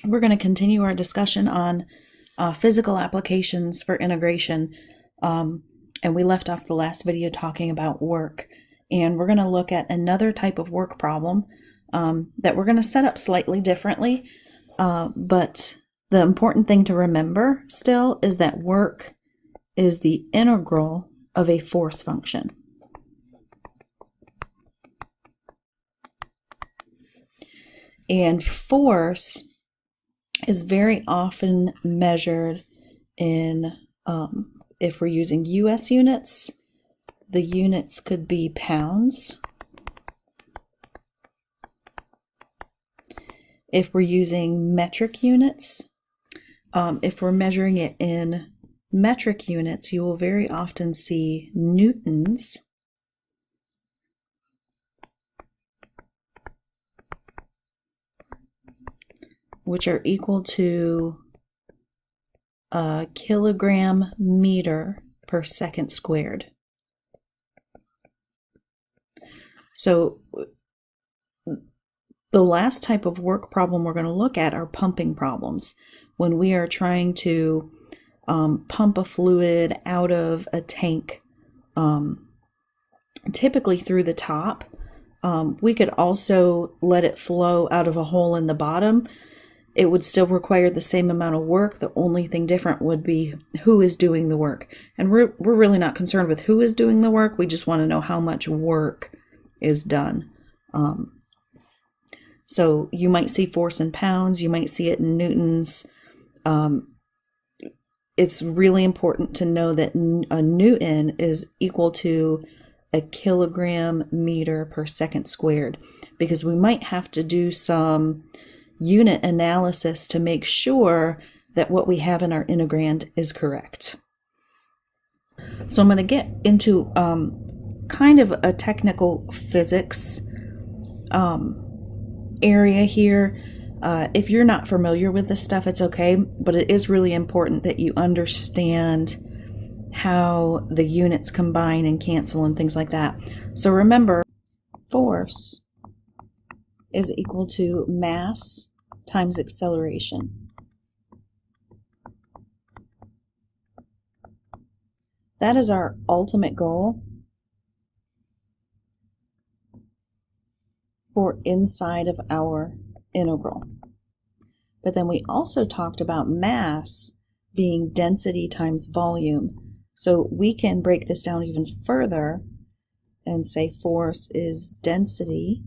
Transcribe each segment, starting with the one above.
we're going to continue our discussion on physical applications for integration. And we left off the last video talking about work. And we're going to look at another type of work problem that we're going to set up slightly differently. But the important thing to remember still is that work is the integral of a force function. And force is very often measured in, if we're using US units, the units could be pounds. If we're using metric units, if we're measuring it in metric units, you will very often see newtons. Which are equal to a kilogram meter per second squared. So the last type of work problem we're going to look at are pumping problems. When we are trying to pump a fluid out of a tank, typically through the top, we could also let it flow out of a hole in the bottom. It would still require the same amount of work. The only thing different would be who is doing the work. And we're really not concerned with who is doing the work. We just want to know how much work is done. So you might see force in pounds. You might see it in newtons. It's really important to know that a newton is equal to a kilogram meter per second squared, because we might have to do some unit analysis to make sure that what we have in our integrand is correct. So I'm going to get into kind of a technical physics area here. If you're not familiar with this stuff, it's okay, but it is really important that you understand how the units combine and cancel and things like that. So remember, force is equal to mass times acceleration. That is our ultimate goal for inside of our integral. But then we also talked about mass being density times volume. So we can break this down even further and say force is density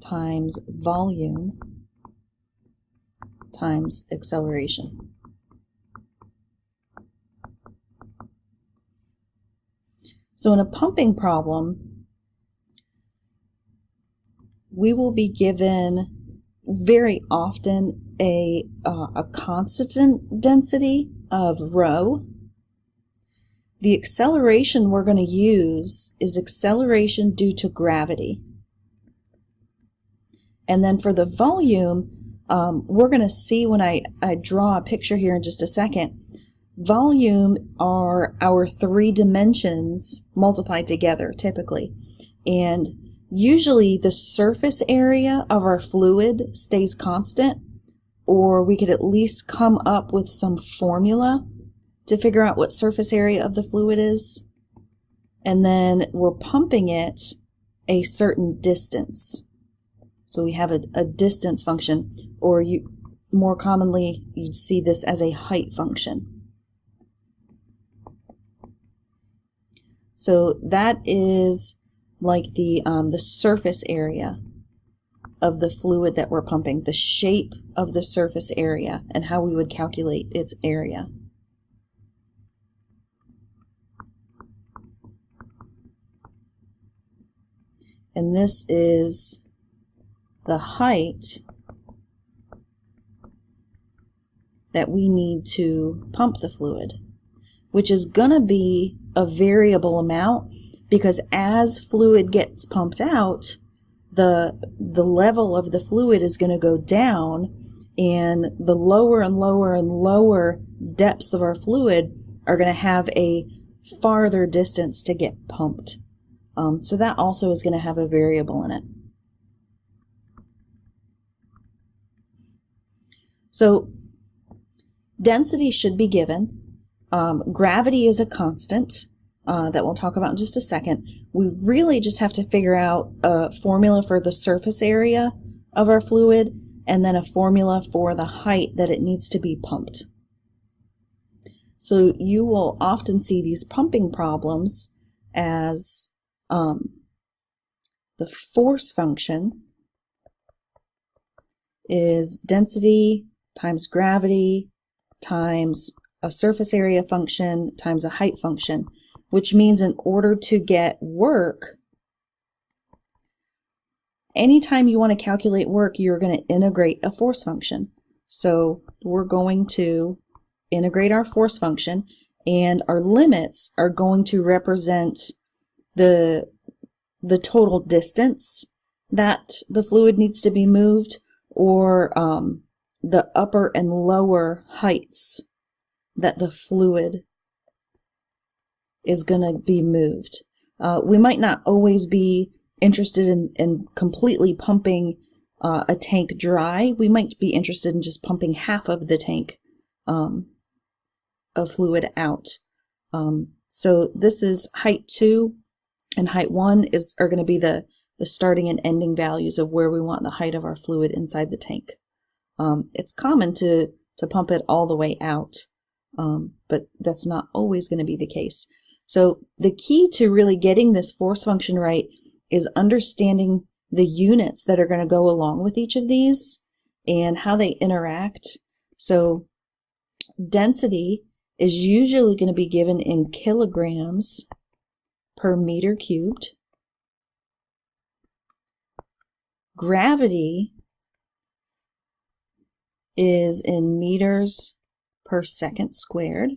times volume times acceleration. So in a pumping problem, we will be given very often a constant density of rho. The acceleration we're going to use is acceleration due to gravity. And then for the volume, we're going to see when I draw a picture here in just a second. Volume are our three dimensions multiplied together typically. And usually the surface area of our fluid stays constant, or we could at least come up with some formula to figure out what surface area of the fluid is. And then we're pumping it a certain distance. So we have a distance function, or more commonly you'd see this as a height function. So that is like the surface area of the fluid that we're pumping, the shape of the surface area, and how we would calculate its area. And this is the height that we need to pump the fluid, which is going to be a variable amount, because as fluid gets pumped out, the level of the fluid is going to go down, and the lower and lower and lower depths of our fluid are going to have a farther distance to get pumped. So that also is going to have a variable in it. So density should be given. Gravity is a constant that we'll talk about in just a second. We really just have to figure out a formula for the surface area of our fluid and then a formula for the height that it needs to be pumped. So you will often see these pumping problems as the force function is density times gravity times a surface area function times a height function, which means in order to get work, anytime you want to calculate work, you're going to integrate a force function. So we're going to integrate our force function, and our limits are going to represent the total distance that the fluid needs to be moved, or the upper and lower heights that the fluid is going to be moved. We might not always be interested in completely pumping a tank dry. We might be interested in just pumping half of the tank of fluid out. So this is height 2 and height 1 are going to be the starting and ending values of where we want the height of our fluid inside the tank. It's common to pump it all the way out, but that's not always going to be the case. So the key to really getting this force function right is understanding the units that are going to go along with each of these and how they interact. So density is usually going to be given in kilograms per meter cubed. Gravity is in meters per second squared.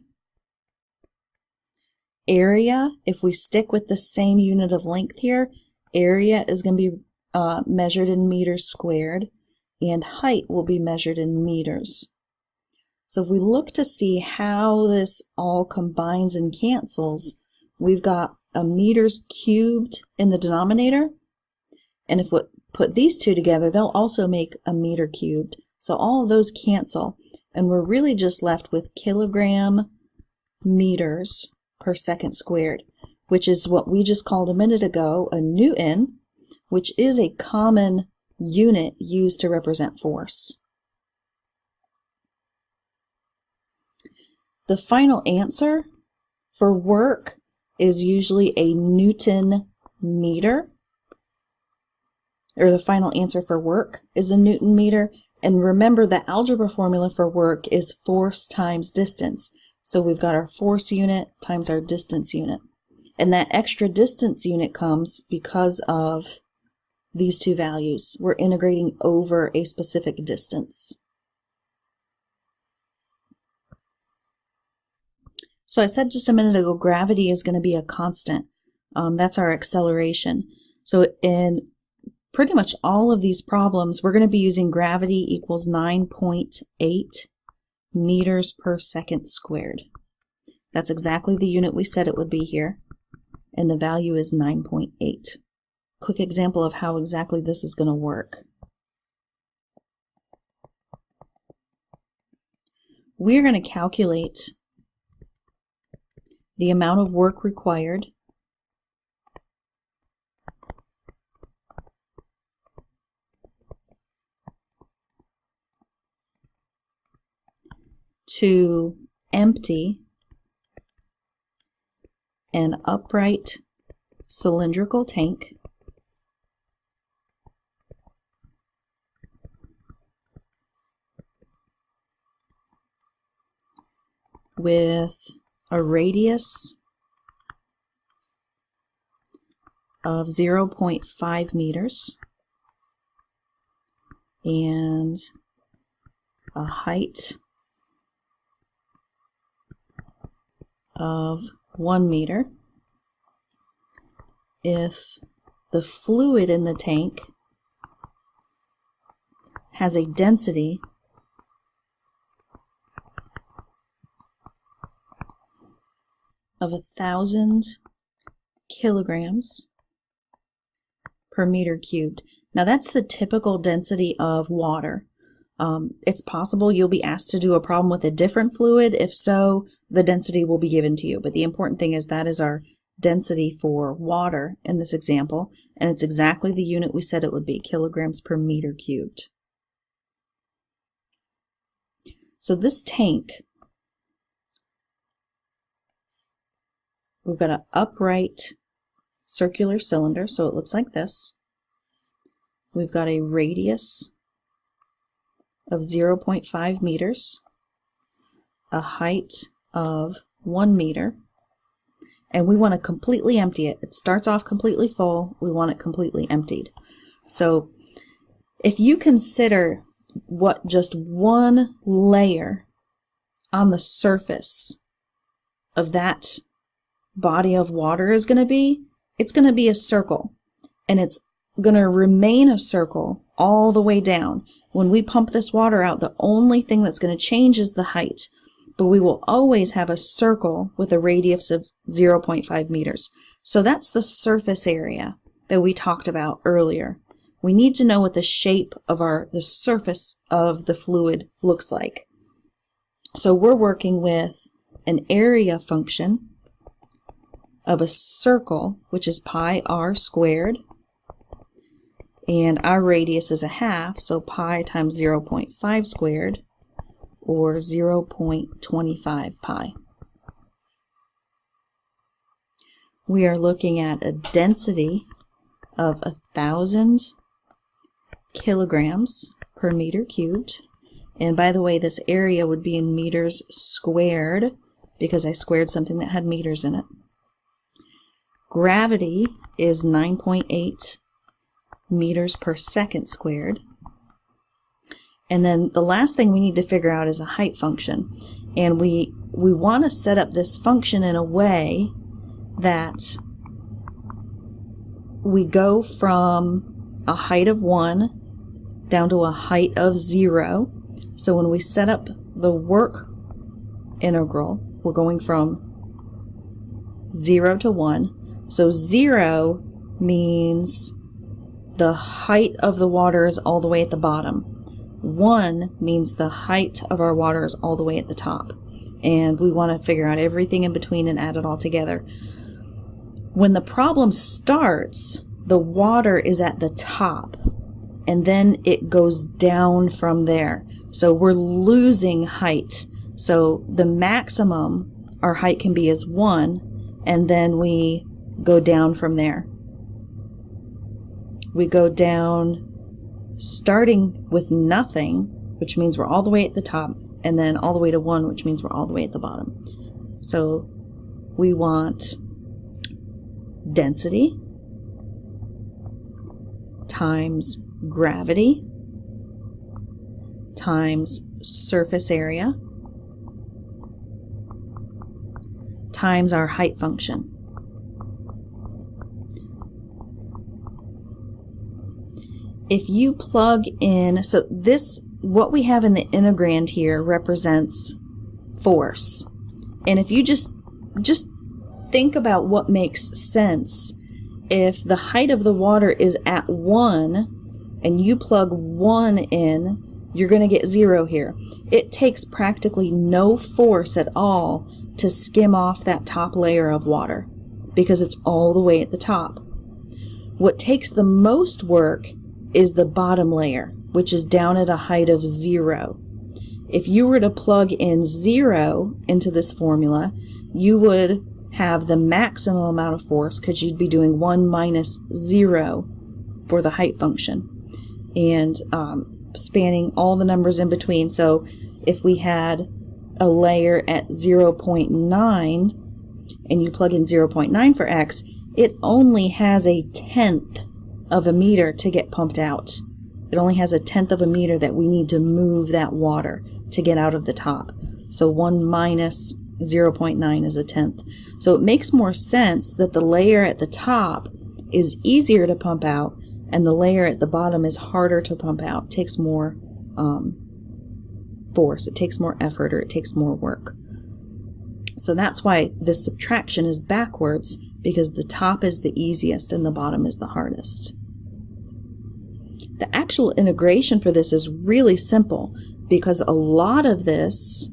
Area, if we stick with the same unit of length here, area is going to be measured in meters squared, and height will be measured in meters. So if we look to see how this all combines and cancels, we've got a meters cubed in the denominator, and if we put these two together, they'll also make a meter cubed. So all of those cancel, and we're really just left with kilogram meters per second squared, which is what we just called a minute ago a Newton, which is a common unit used to represent force. The final answer for work is usually a Newton meter, or the final answer for work is a Newton meter. And remember, the algebra formula for work is force times distance. So we've got our force unit times our distance unit. And that extra distance unit comes because of these two values. We're integrating over a specific distance. So I said just a minute ago, gravity is going to be a constant. That's our acceleration. So in pretty much all of these problems, we're going to be using gravity equals 9.8 meters per second squared. That's exactly the unit we said it would be here, and the value is 9.8. Quick example of how exactly this is going to work. We're going to calculate the amount of work required to empty an upright cylindrical tank with a radius of 0.5 meters and a height of 1 meter. If the fluid in the tank has a density of 1,000 kilograms per meter cubed. Now that's the typical density of water. It's possible you'll be asked to do a problem with a different fluid. If so, the density will be given to you. But the important thing is that is our density for water in this example, and it's exactly the unit we said it would be, kilograms per meter cubed. So this tank, we've got an upright circular cylinder, so it looks like this. We've got a radius of 0.5 meters, a height of 1 meter, and we want to completely empty it. It starts off completely full. We want it completely emptied. So if you consider what just one layer on the surface of that body of water is going to be, it's going to be a circle, and it's going to remain a circle all the way down. When we pump this water out, the only thing that's going to change is the height, but we will always have a circle with a radius of 0.5 meters. So that's the surface area that we talked about earlier. We need to know what the shape of the surface of the fluid looks like. So we're working with an area function of a circle, which is pi r squared, and our radius is a half, so pi times 0.5 squared, or 0.25 pi. We are looking at a density of 1,000 kilograms per meter cubed. And by the way, this area would be in meters squared because I squared something that had meters in it. Gravity is 9.8 meters per second squared. And then the last thing we need to figure out is a height function. And we want to set up this function in a way that we go from a height of 1 down to a height of 0. So when we set up the work integral, we're going from 0 to 1. So 0 means the height of the water is all the way at the bottom. 1 means the height of our water is all the way at the top. And we want to figure out everything in between and add it all together. When the problem starts, the water is at the top, and then it goes down from there. So we're losing height. So the maximum our height can be is 1, and then we go down from there. We go down starting with nothing, which means we're all the way at the top, and then all the way to 1, which means we're all the way at the bottom. So we want density times gravity times surface area times our height function. If you plug in, so this, what we have in the integrand here represents force. And if you just think about what makes sense, if the height of the water is at 1 and you plug 1 in, you're going to get 0 here. It takes practically no force at all to skim off that top layer of water because it's all the way at the top. What takes the most work is the bottom layer, which is down at a height of 0. If you were to plug in 0 into this formula, you would have the maximum amount of force because you'd be doing 1 minus 0 for the height function and spanning all the numbers in between. So if we had a layer at 0.9 and you plug in 0.9 for x, it only has a 1/10 of a meter to get pumped out. It only has a 1/10 of a meter that we need to move that water to get out of the top. So 1 minus 0.9 is a 1/10. So it makes more sense that the layer at the top is easier to pump out and the layer at the bottom is harder to pump out. It takes more force, it takes more effort, or it takes more work. So that's why this subtraction is backwards, because the top is the easiest and the bottom is the hardest. The actual integration for this is really simple because a lot of this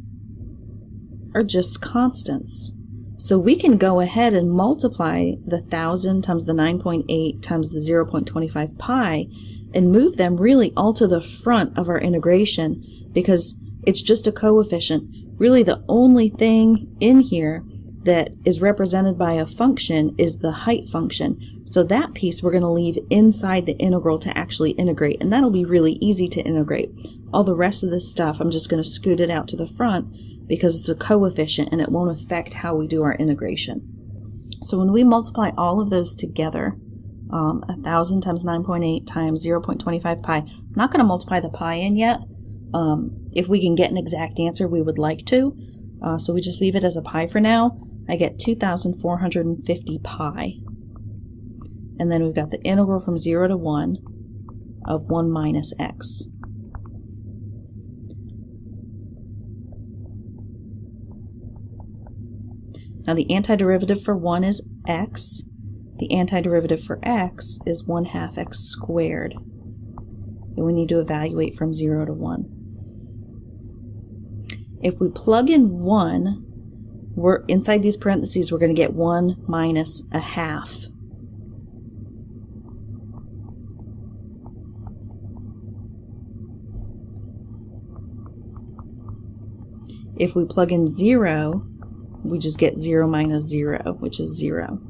are just constants. So we can go ahead and multiply the 1,000 times the 9.8 times the 0.25 pi and move them really all to the front of our integration because it's just a coefficient. Really the only thing in here that is represented by a function is the height function. So that piece we're going to leave inside the integral to actually integrate, and that'll be really easy to integrate. All the rest of this stuff I'm just going to scoot it out to the front because it's a coefficient and it won't affect how we do our integration. So when we multiply all of those together, 1,000 times 9.8 times 0.25 pi, I'm not going to multiply the pi in yet. If we can get an exact answer, we would like to. So we just leave it as a pi for now. I get 2,450 pi. And then we've got the integral from 0 to 1 of 1 minus x. Now the antiderivative for 1 is x. The antiderivative for x is 1/2 x squared. And we need to evaluate from 0 to 1. If we plug in 1, we're inside these parentheses, we're going to get 1 minus 1/2. If we plug in 0, we just get 0 minus 0, which is 0.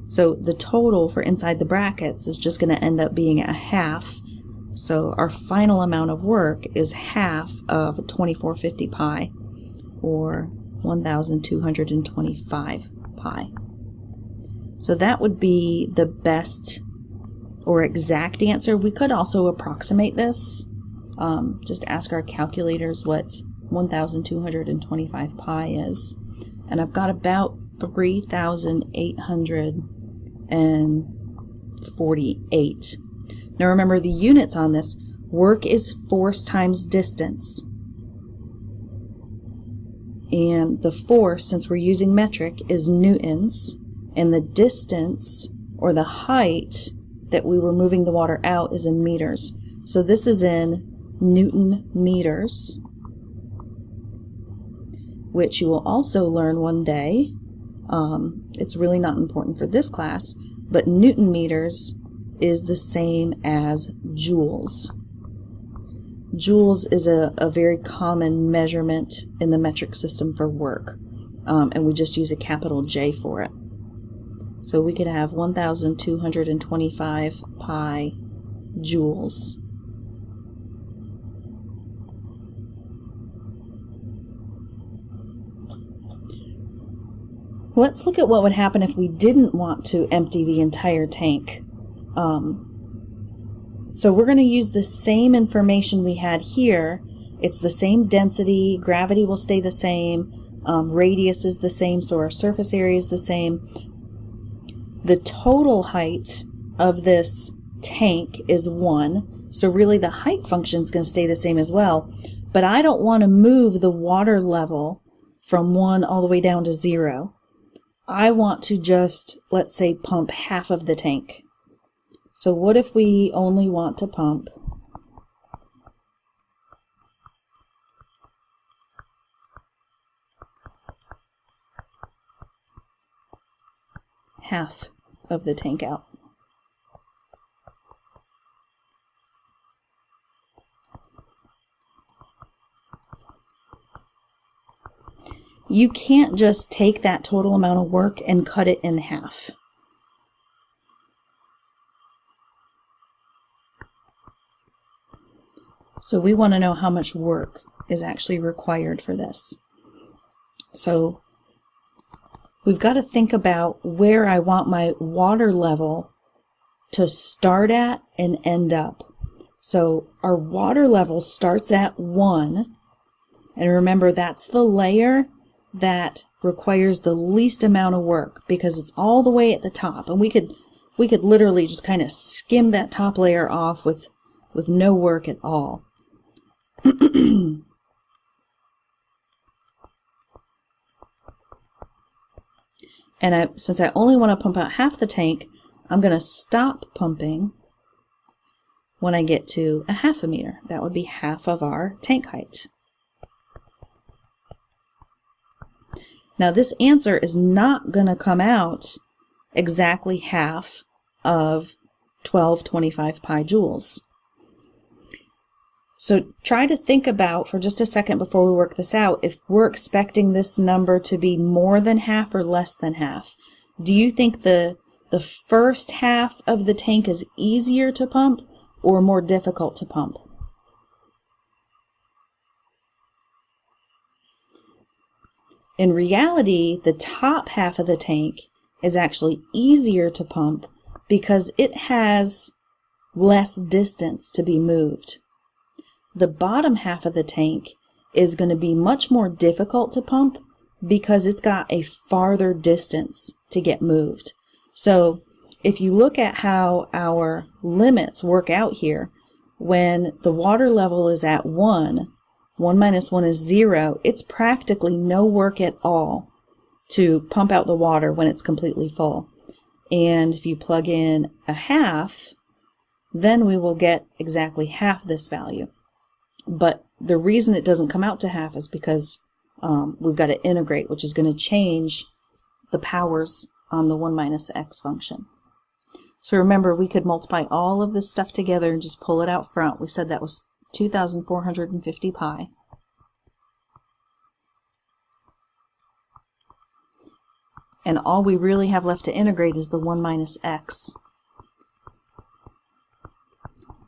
So the total for inside the brackets is just going to end up being 1/2. So our final amount of work is half of 2450 pi, or 1,225 pi. So that would be the best or exact answer. We could also approximate this. Just ask our calculators what 1,225 pi is. And I've got about 3,848. Now remember the units on this. Work is force times distance. And the force, since we're using metric, is newtons. And the distance, or the height, that we were moving the water out is in meters. So this is in Newton meters, which you will also learn one day. It's really not important for this class, but Newton meters is the same as joules. Joules is a very common measurement in the metric system for work, and we just use a capital J for it. So we could have 1,225 pi joules. Let's look at what would happen if we didn't want to empty the entire tank. So we're going to use the same information we had here. It's the same density, gravity will stay the same, radius is the same, so our surface area is the same. The total height of this tank is 1, so really the height function is going to stay the same as well, but I don't want to move the water level from 1 all the way down to 0. I want to just, let's say, pump half of the tank. So what if we only want to pump half of the tank out? You can't just take that total amount of work and cut it in half. So we want to know how much work is actually required for this. So we've got to think about where I want my water level to start at and end up. So our water level starts at 1, and remember that's the layer that requires the least amount of work because it's all the way at the top, and we could literally just kind of skim that top layer off with no work at all. And since I only want to pump out half the tank, I'm going to stop pumping when I get to a half a meter. That would be half of our tank height. Now this answer is not going to come out exactly half of 1225 pi joules. So try to think about for just a second before we work this out, if we're expecting this number to be more than half or less than half. Do you think the first half of the tank is easier to pump or more difficult to pump? In reality, the top half of the tank is actually easier to pump because it has less distance to be moved. The bottom half of the tank is going to be much more difficult to pump because it's got a farther distance to get moved. So if you look at how our limits work out here, when the water level is at 1, 1 minus 1 is 0, it's practically no work at all to pump out the water when it's completely full. And if you plug in a half, then we will get exactly half this value. But the reason it doesn't come out to half is because we've got to integrate, which is going to change the powers on the 1 minus x function. So remember, we could multiply all of this stuff together and just pull it out front. We said that was 2,450 pi. And all we really have left to integrate is the 1 minus x.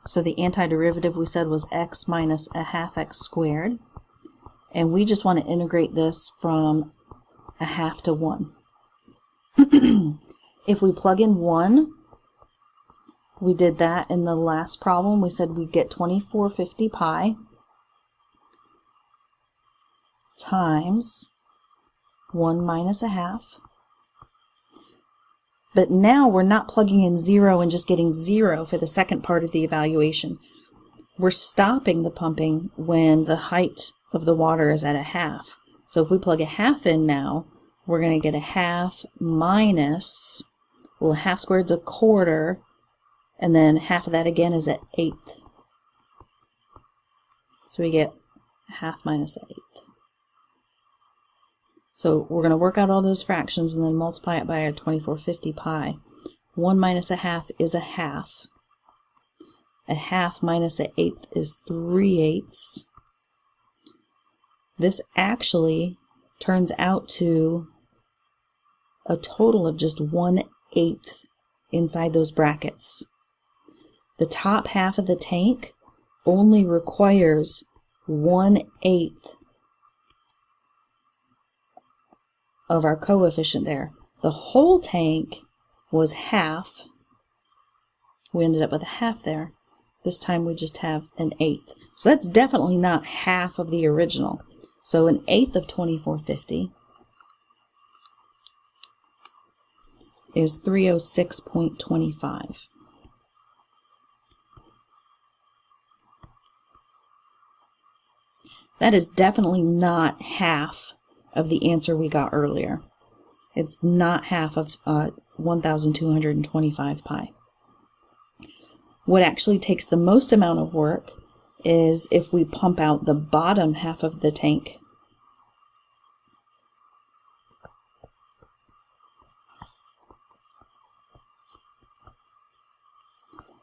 So the antiderivative we said was x minus a half x squared. And we just want to integrate this from a half to 1. If we plug in 1, we did that in the last problem. We said we'd get 2450 pi times 1 minus a half. But now we're not plugging in 0 and just getting 0 for the second part of the evaluation. We're stopping the pumping when the height of the water is at a half. So if we plug a half in now, we're going to get a half minus, well, a half squared is a quarter, and then half of that again is an eighth. So we get a half minus an eighth. So we're going to work out all those fractions and then multiply it by our 2450 pi. 1 minus a half is a half. A half minus an eighth is 3/8. This actually turns out to a total of just 1/8 inside those brackets. The top half of the tank only requires 1/8 of our coefficient there. The whole tank was half. We ended up with a half there. This time we just have an eighth. So that's definitely not half of the original. So an eighth of 2450 is 306.25. That is definitely not half of the answer we got earlier. It's not half of 1,225 pi. What actually takes the most amount of work is if we pump out the bottom half of the tank.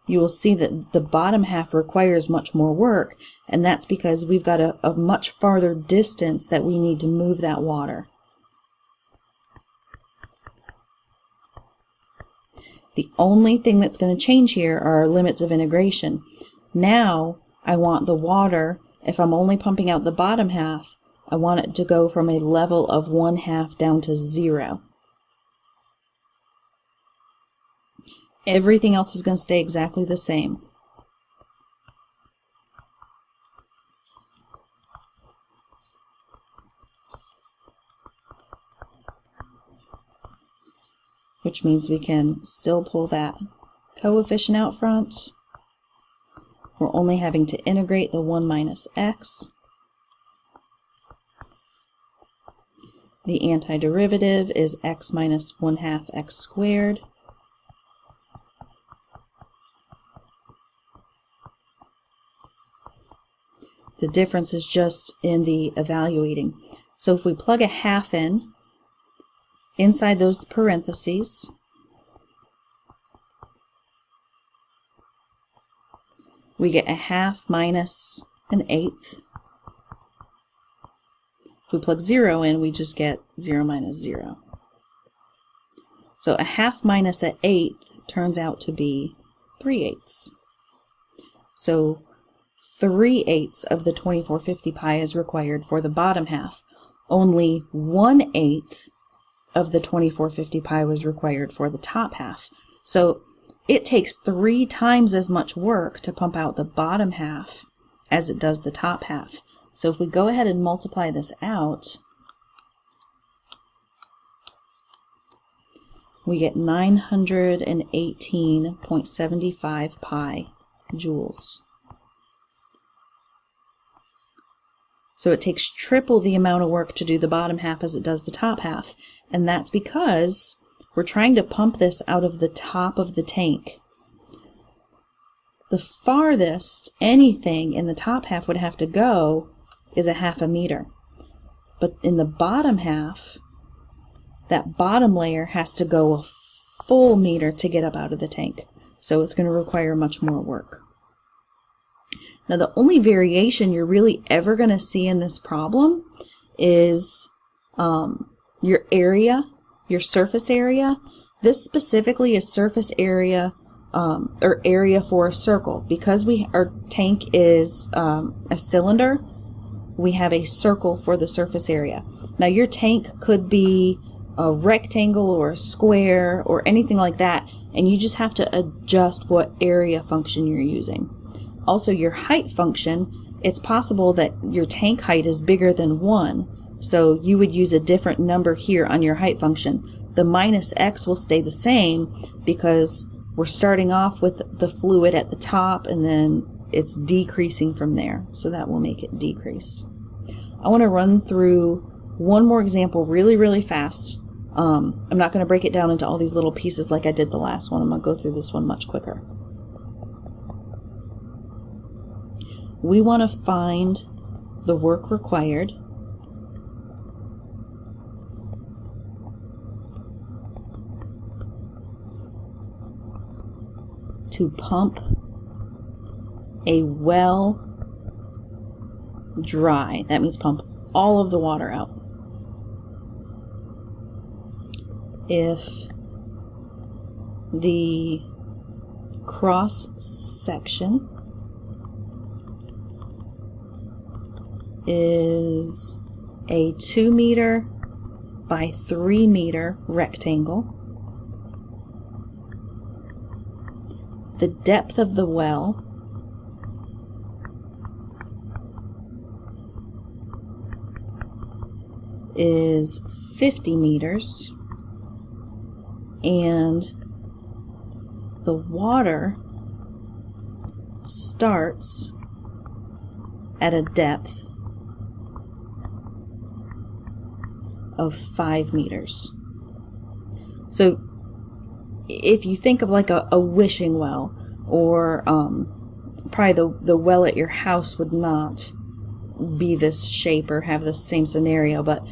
You will see that the bottom half requires much more work, and that's because we've got a much farther distance that we need to move that water. The only thing that's going to change here are our limits of integration. Now I want the water, if I'm only pumping out the bottom half, I want it to go from a level of 1/2 down to 0. Everything else is going to stay exactly the same. Which means we can still pull that coefficient out front. We're only having to integrate the 1 minus x. The antiderivative is x minus 1/2 x squared. The difference is just in the evaluating. So if we plug a half in, inside those parentheses, we get a half minus an eighth. If we plug 0 in, we just get 0 minus 0. So a half minus an eighth turns out to be 3/8. So 3/8 of the 2450 pi is required for the bottom half. Only 1/8 of the 2450 pi was required for the top half. So it takes 3 times as much work to pump out the bottom half as it does the top half. So if we go ahead and multiply this out, we get 918.75 pi joules. So it takes triple the amount of work to do the bottom half as it does the top half. And that's because we're trying to pump this out of the top of the tank. The farthest anything in the top half would have to go is a half a meter. But in the bottom half, that bottom layer has to go a full meter to get up out of the tank. So it's going to require much more work. Now the only variation you're really ever going to see in this problem is your area, your surface area. This specifically is surface area or area for a circle. Because our tank is a cylinder, we have a circle for the surface area. Now your tank could be a rectangle or a square or anything like that, and you just have to adjust what area function you're using. Also, your height function, it's possible that your tank height is bigger than 1, so you would use a different number here on your height function. The minus x will stay the same because we're starting off with the fluid at the top and then it's decreasing from there, so that will make it decrease. I want to run through one more example really fast. I'm not going to break it down into all these little pieces like I did the last one. I'm going to go through this one much quicker. We want to find the work required to pump a well dry. That means pump all of the water out. If the cross section is a 2 meter by 3 meter rectangle, the depth of the well is 50 meters, and the water starts at a depth of 5 meters. So if you think of like a wishing well, or probably the well at your house would not be this shape or have the same scenario, but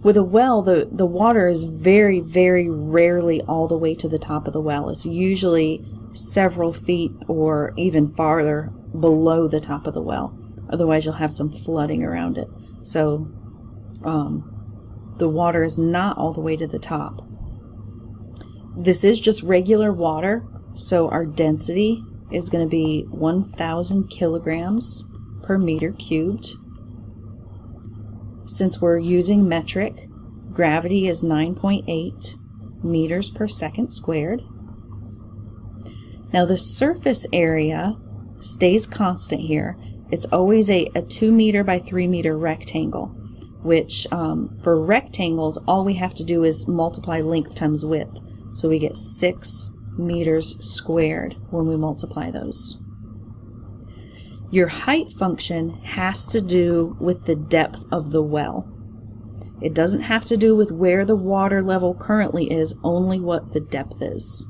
with a well, the water is very rarely all the way to the top of the well. It's usually several feet or even farther below the top of the well. Otherwise you'll have some flooding around it. So the water is not all the way to the top. This is just regular water, so our density is going to be 1,000 kilograms per meter cubed. Since we're using metric, gravity is 9.8 meters per second squared. Now the surface area stays constant here. It's always a 2 meter by 3 meter rectangle, which for rectangles all we have to do is multiply length times width. So we get 6 meters squared when we multiply those. Your height function has to do with the depth of the well. It doesn't have to do with where the water level currently is, only what the depth is.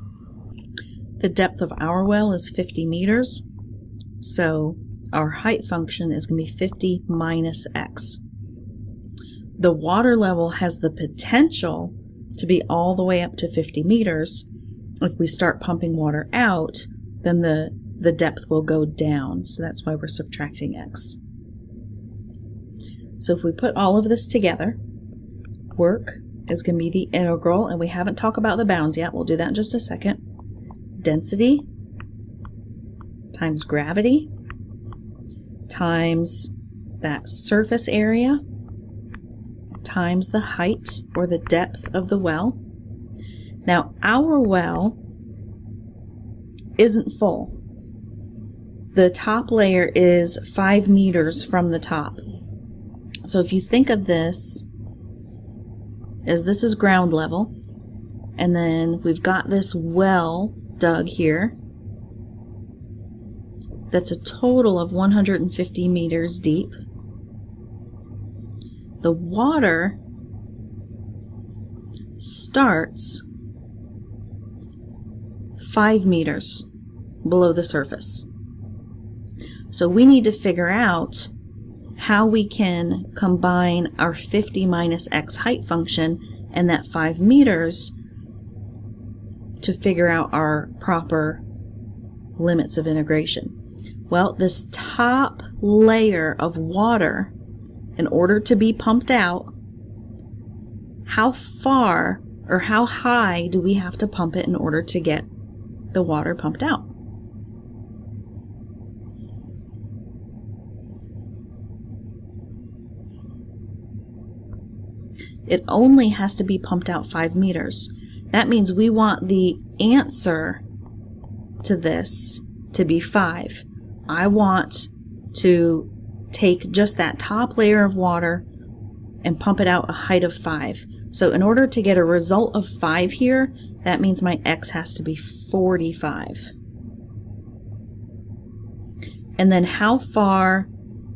The depth of our well is 50 meters, so our height function is going to be 50 minus x. The water level has the potential to be all the way up to 50 meters. If we start pumping water out, then the depth will go down. So that's why we're subtracting x. So if we put all of this together, work is going to be the integral, and we haven't talked about the bounds yet. We'll do that in just a second. Density times gravity times that surface area times the height or the depth of the well. Now our well isn't full. The top layer is 5 meters from the top. So if you think of this as this is ground level, and then we've got this well dug here that's a total of 150 meters deep. The water starts 5 meters below the surface. So we need to figure out how we can combine our 50 minus x height function and that 5 meters to figure out our proper limits of integration. Well, this top layer of water, in order to be pumped out, how far or how high do we have to pump it in order to get the water pumped out? It only has to be pumped out 5 meters. That means we want the answer to this to be 5. I want to take just that top layer of water and pump it out a height of 5. So in order to get a result of 5 here, that means my x has to be 45. And then how far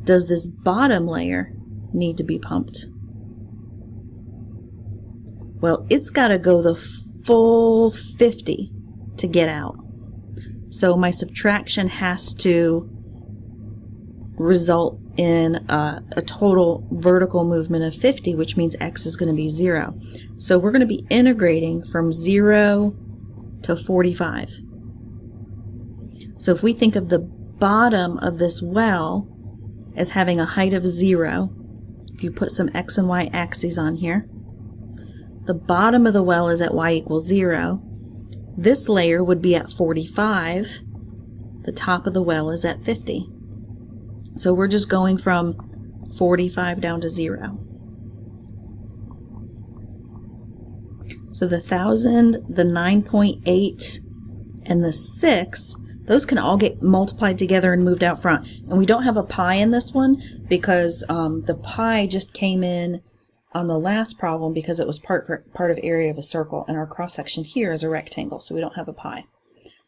does this bottom layer need to be pumped? Well, it's got to go the full 50 to get out. So my subtraction has to result in a total vertical movement of 50, which means x is going to be 0. So we're going to be integrating from 0 to 45. So if we think of the bottom of this well as having a height of 0, if you put some x and y axes on here, the bottom of the well is at y equals 0. This layer would be at 45. The top of the well is at 50. So we're just going from 45 down to 0. So the 1,000, the 9.8, and the 6, those can all get multiplied together and moved out front. And we don't have a pi in this one because the pi just came in on the last problem because it was part of area of a circle, and our cross section here is a rectangle, so we don't have a pi.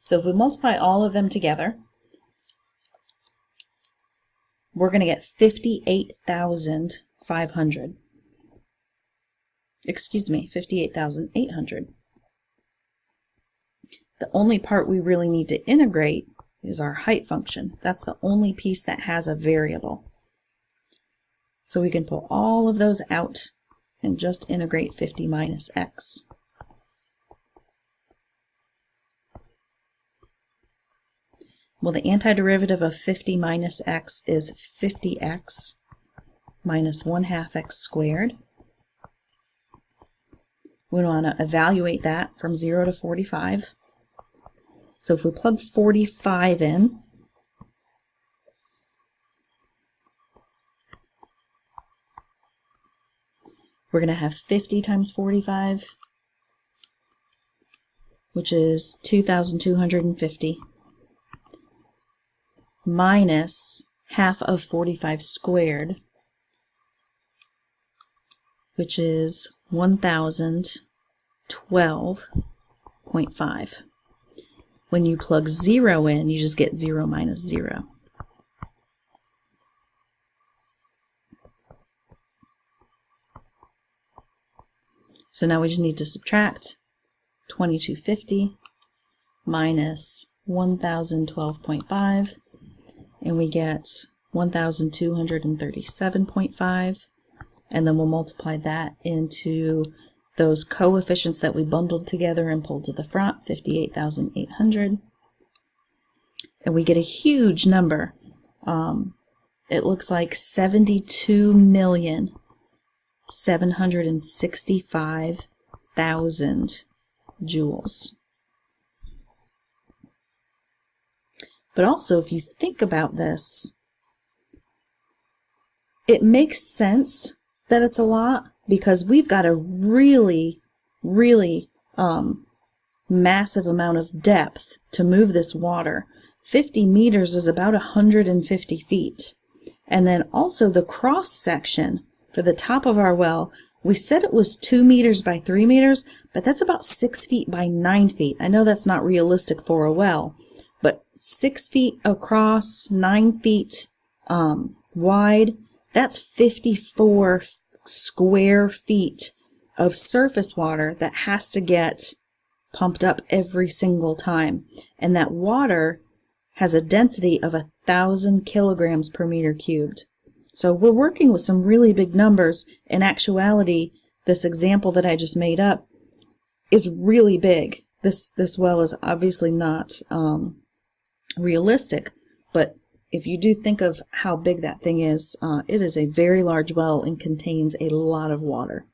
So if we multiply all of them together, we're going to get 58,500. Excuse me, 58,800. The only part we really need to integrate is our height function. That's the only piece that has a variable. So we can pull all of those out and just integrate 50 minus x. Well, the antiderivative of 50 minus x is 50x minus 1/2 x squared. We want to evaluate that from 0 to 45. So if we plug 45 in, we're going to have 50 times 45, which is 2,250, minus half of 45 squared, which is 1,012.5. When you plug 0 in, you just get 0 minus 0. So now we just need to subtract 2250 minus 1012.5, and and we get 1,237.5, and then we'll multiply that into those coefficients that we bundled together and pulled to the front, 58,800, and we get a huge number. It looks like 72,765,000 joules. But also, if you think about this, it makes sense that it's a lot because we've got a really, really massive amount of depth to move this water. 50 meters is about 150 feet. And then also the cross section for the top of our well, we said it was 2 meters by 3 meters, but that's about 6 feet by 9 feet. I know that's not realistic for a well, but 6 feet across, 9 feet wide, that's 54 square feet of surface water that has to get pumped up every single time. And that water has a density of 1,000 kilograms per meter cubed. So we're working with some really big numbers. In actuality, this example that I just made up is really big. This well is obviously not realistic, but if you do think of how big that thing is, it is a very large well and contains a lot of water.